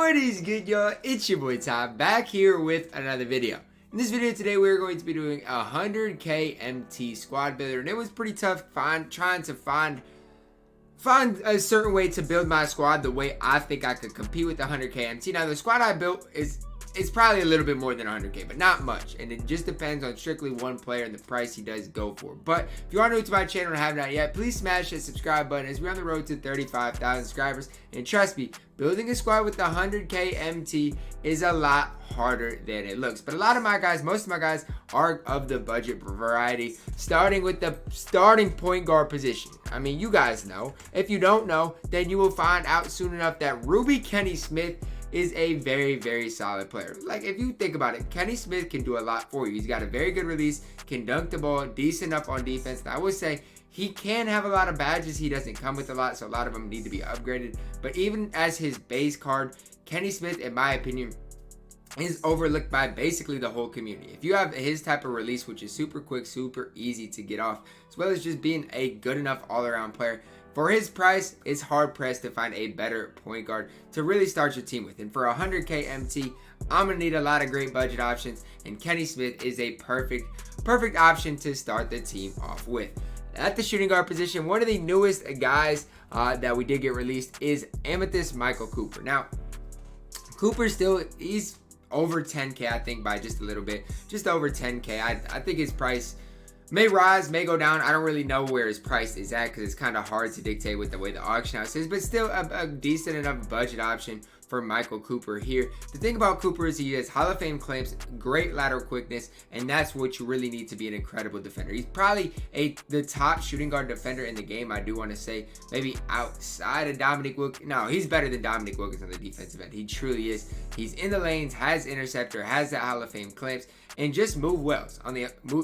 What is good, y'all? It's your boy Ty, back here with another video. In this video today, we're going to be doing a 100k MT squad builder, and it was pretty tough trying to find a certain way to build my squad the way I think I could compete with the 100k MT. Now, the squad I built it's probably a little bit more than 100k, but not much, and it just depends on strictly one player and the price he does go for. But if you are new to my channel and have not yet, please smash that subscribe button as we're on the road to 35,000 subscribers. And trust me, building a squad with the 100k MT is a lot harder than it looks. But a lot of my guys, most of my guys, are of the budget variety, starting with the starting point guard position. I mean, you guys know. If you don't know, then you will find out soon enough that Ruby Kenny Smith is a very, very solid player. Like, if you think about it, Kenny Smith can do a lot for you. He's got a very good release, can dunk the ball, decent enough on defense. Now, I would say he can have a lot of badges. He doesn't come with a lot, so a lot of them need to be upgraded. But even as his base card, Kenny Smith, in my opinion, is overlooked by basically the whole community. If you have his type of release, which is super quick, super easy to get off, as well as just being a good enough all-around player, for his price, it's hard-pressed to find a better point guard to really start your team with. And for 100k MT, I'm going to need a lot of great budget options, and Kenny Smith is a perfect option to start the team off with. At the shooting guard position, one of the newest guys that we did get released is Amethyst Michael Cooper. Now, Cooper he's over 10k, I think, by just a little bit. Just over 10k. I think his price may rise, may go down. I don't really know where his price is at because it's kind of hard to dictate with the way the auction house is, but still a decent enough budget option for Michael Cooper here. The thing about Cooper is he has Hall of Fame claims, great lateral quickness, and that's what you really need to be an incredible defender. He's probably the top shooting guard defender in the game, I do want to say. Maybe outside of Dominique Wilkins. No, he's better than Dominique Wilkins on the defensive end. He truly is. He's in the lanes, has interceptor, has the Hall of Fame claims, and just moves well.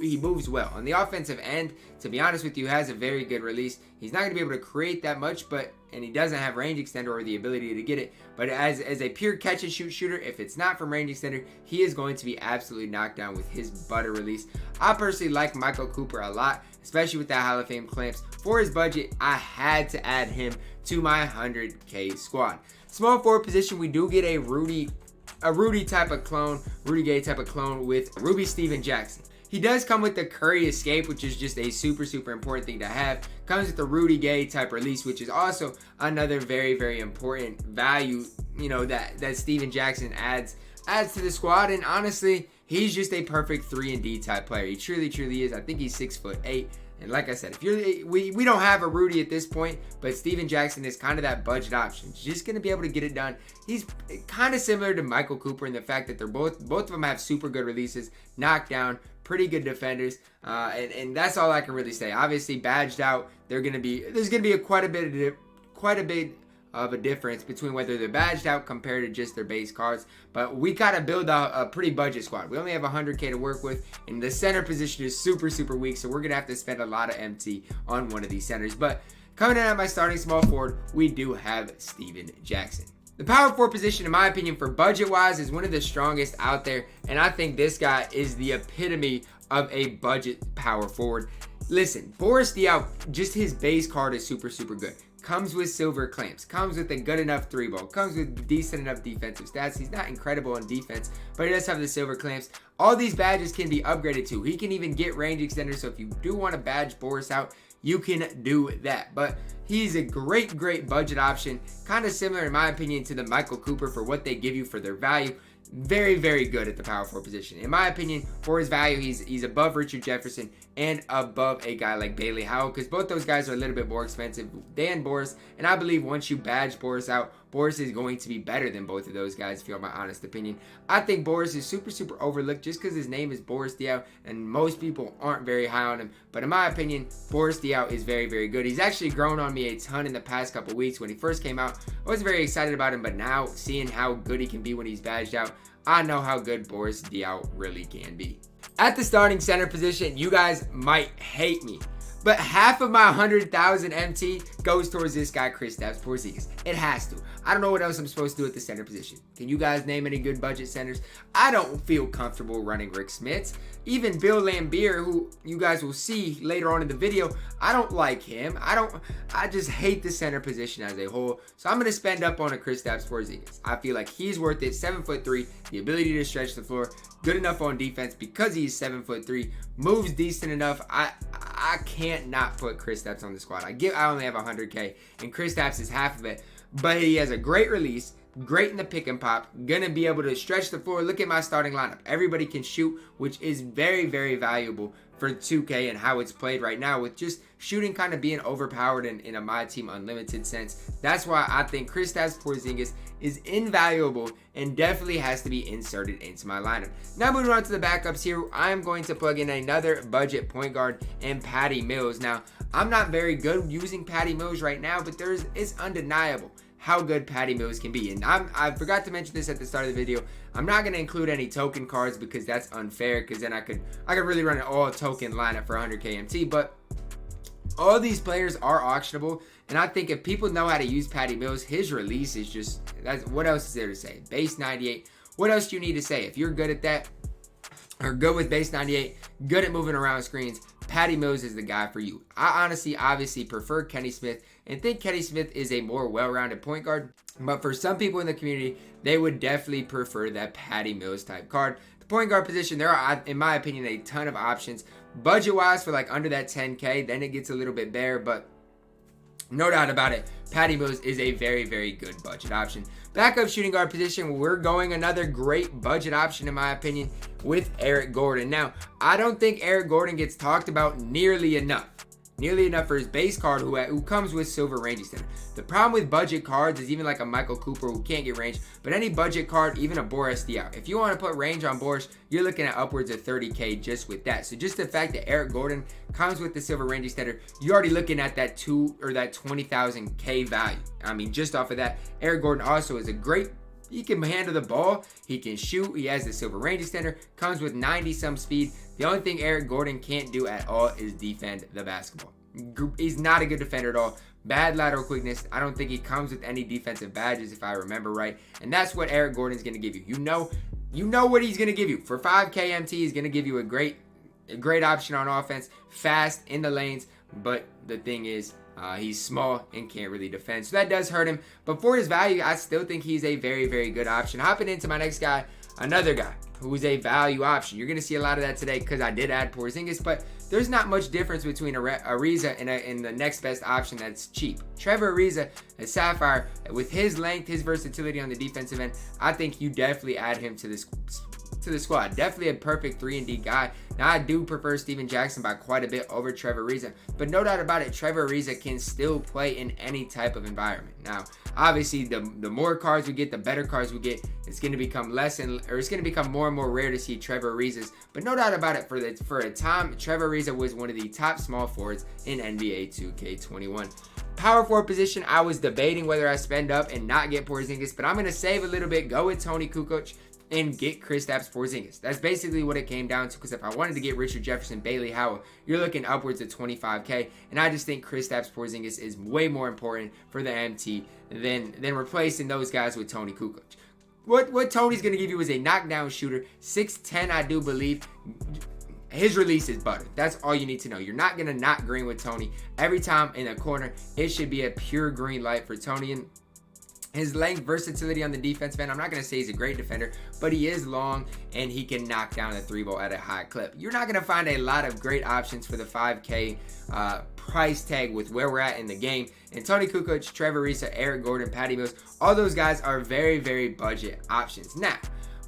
He moves well. On the offensive end, to be honest with you, has a very good release. He's not going to be able to create that much, and he doesn't have range extender or the ability to get it. But as a pure catch and shoot shooter, if it's not from range extender, he is going to be absolutely knocked down with his butter release. I personally like Michael Cooper a lot, especially with that Hall of Fame clamps. For his budget, I had to add him to my 100k squad. Small forward position, we do get a Rudy type of clone, Rudy Gay type of clone with Ruby Steven Jackson. He does come with the Curry Escape, which is just a super important thing to have. Comes with the Rudy Gay type release, which is also another very important value, you know, that Steven Jackson adds to the squad. And honestly, he's just a perfect 3-and-D type player. He truly is. I think he's 6'8". And like I said, if we don't have a Rudy at this point, but Steven Jackson is kind of that budget option. He's just going to be able to get it done. He's kind of similar to Michael Cooper in the fact that they're both of them have super good releases, knockdown, pretty good defenders, and that's all I can really say. Obviously, badged out, there's going to be quite a bit of a difference between whether they're badged out compared to just their base cards. But we gotta build a pretty budget squad. We only have 100k to work with, and the center position is super weak, so we're gonna have to spend a lot of MT on one of these centers. But coming in at my starting small forward, we do have Steven Jackson. The power forward position, in my opinion, for budget-wise, is one of the strongest out there, and I think this guy is the epitome of a budget power forward. Listen, Boris Diaw, just his base card is super good. Comes with silver clamps, comes with a good enough 3-ball, comes with decent enough defensive stats. He's not incredible on defense, but he does have the silver clamps. All these badges can be upgraded to. He can even get range extender, so if you do want to badge Boris out, you can do that. But he's a great budget option, kind of similar in my opinion to the Michael Cooper for what they give you for their value. Very good at the power forward position. In my opinion, for his value, he's above Richard Jefferson and above a guy like Bailey Howell, because both those guys are a little bit more expensive than Boris. And I believe once you badge Boris out, Boris is going to be better than both of those guys, if you want my honest opinion. I think Boris is super overlooked just because his name is Boris Diaw, and most people aren't very high on him. But in my opinion, Boris Diaw is very good. He's actually grown on me a ton in the past couple weeks. When he first came out, I wasn't very excited about him, but now seeing how good he can be when he's badged out, I know how good Boris Diaw really can be. At the starting center position, you guys might hate me, But half of my 100,000 MT goes towards this guy, Kristaps Porzingis. It has to. I don't know what else I'm supposed to do at the center position. Can you guys name any good budget centers? I don't feel comfortable running Rick Smits. Even Bill Laimbeer, who you guys will see later on in the video, I don't like him. I just hate the center position as a whole. So I'm going to spend up on a Kristaps Porzingis. I feel like he's worth it. 7'3", the ability to stretch the floor, good enough on defense because he's 7'3", moves decent enough. I can't not put Kristaps on the squad. I only have 100K, and Kristaps is half of it. But he has a great release, great in the pick and pop, gonna be able to stretch the floor. Look at my starting lineup. Everybody can shoot, which is very, very valuable for 2K and how it's played right now, with just shooting kind of being overpowered in a MyTEAM Unlimited sense. That's why I think Kristaps Porzingis is invaluable and definitely has to be inserted into my lineup. Now moving on to the backups here, I'm going to plug in another budget point guard in Patty Mills. Now, I'm not very good using Patty Mills right now, but it's undeniable how good Patty Mills can be. And I forgot to mention this at the start of the video. I'm not going to include any token cards because that's unfair, because then I could really run an all token lineup for 100K MT. But all these players are auctionable, and I think if people know how to use Patty Mills, his release is just, what else is there to say? Base 98. What else do you need to say? If you're good at that, or good with base 98, good at moving around screens, Patty Mills is the guy for you. I honestly, obviously prefer Kenny Smith and think Kenny Smith is a more well-rounded point guard. But for some people in the community, they would definitely prefer that Patty Mills type card. The point guard position, there are, in my opinion, a ton of options. Budget-wise, for like under that 10K, then it gets a little bit bare, but no doubt about it, Patty Mills is a very, very good budget option. Backup shooting guard position, we're going another great budget option, in my opinion, with Eric Gordon. Now, I don't think Eric Gordon gets talked about nearly enough for his base card who comes with silver range extender. The problem with budget cards is even like a Michael Cooper who can't get range, but any budget card, even a Boris Diaw, if you want to put range on Boris, you're looking at upwards of 30K just with that. So just the fact that Eric Gordon comes with the silver range extender, you're already looking at that 20,000K value. I mean, just off of that. Eric Gordon also is a great, he can handle the ball, he can shoot, he has the silver range extender, comes with 90 some speed. The only thing Eric Gordon can't do at all is defend the basketball. He's not a good defender at all. Bad lateral quickness. I don't think he comes with any defensive badges, if I remember right. And that's what Eric Gordon's going to give you. You know what he's going to give you. For 5K MT, he's going to give you a great option on offense, fast in the lanes. But the thing is, he's small and can't really defend. So that does hurt him. But for his value, I still think he's a very, very good option. Hopping into my next guy, another guy who's a value option. You're going to see a lot of that today because I did add Porzingis, but there's not much difference between Ariza and the next best option that's cheap. Trevor Ariza, a sapphire, with his length, his versatility on the defensive end, I think you definitely add him to the squad. Definitely a perfect 3-and-D guy. Now, I do prefer Steven Jackson by quite a bit over Trevor Ariza, but no doubt about it, Trevor Ariza can still play in any type of environment. Now, obviously, the more cards we get, the better cards we get. It's going to become it's going to become more and more rare to see Trevor Arizas. But no doubt about it, for a time, Trevor Ariza was one of the top small forwards in NBA 2K21. Power forward position, I was debating whether I spend up and not get Porzingis, but I'm going to save a little bit, go with Tony Kukoc, and get Kristaps Porzingis. That's basically what it came down to, because if I wanted to get Richard Jefferson, Bailey Howell, you're looking upwards of 25K, and I just think Kristaps Porzingis is way more important for the MT than replacing those guys with Tony Kukoc. What Tony's going to give you is a knockdown shooter, 6'10", I do believe. His release is butter. That's all you need to know. You're not going to not green with Tony. Every time in a corner, it should be a pure green light for Tony. And his length, versatility on the defense end, I'm not going to say he's a great defender, but he is long and he can knock down a 3-ball at a high clip. You're not going to find a lot of great options for the 5K price tag with where we're at in the game. And Tony Kukoc, Trevor Ariza, Eric Gordon, Patty Mills, all those guys are very, very budget options. Now,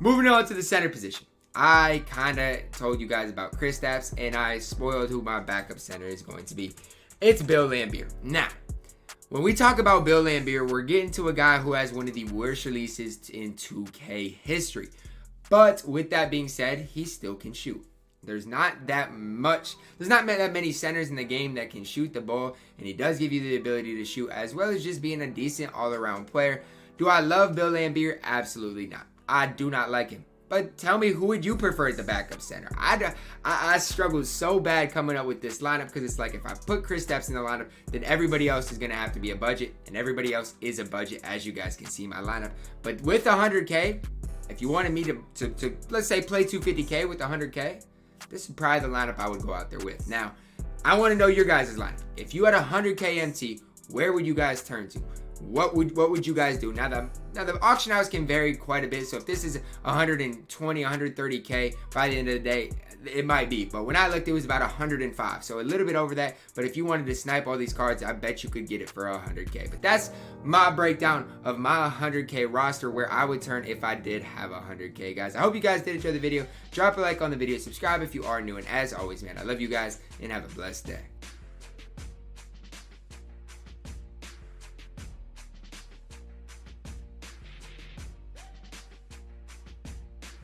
moving on to the center position. I kind of told you guys about Kristaps, and I spoiled who my backup center is going to be. It's Bill Laimbeer. Now, when we talk about Bill Laimbeer, we're getting to a guy who has one of the worst releases in 2K history. But with that being said, he still can shoot. There's not that many centers in the game that can shoot the ball, and he does give you the ability to shoot, as well as just being a decent all-around player. Do I love Bill Laimbeer? Absolutely not. I do not like him. But tell me, who would you prefer at the backup center? I struggled so bad coming up with this lineup because it's like if I put Kristaps in the lineup, then everybody else is going to have to be a budget, and everybody else is a budget, as you guys can see my lineup. But with 100K, if you wanted me to let's say play 250K with 100K, this is probably the lineup I would go out there with. Now, I want to know your guys' lineup. If you had 100K MT, where would you guys turn to? What would you guys do? Now the auction house can vary quite a bit. So if this is 120, 130K by the end of the day, it might be. But when I looked, it was about 105. So a little bit over that. But if you wanted to snipe all these cards, I bet you could get it for 100K. But that's my breakdown of my 100K roster, where I would turn if I did have 100K, guys. I hope you guys did enjoy the video. Drop a like on the video. Subscribe if you are new. And as always, man, I love you guys and have a blessed day.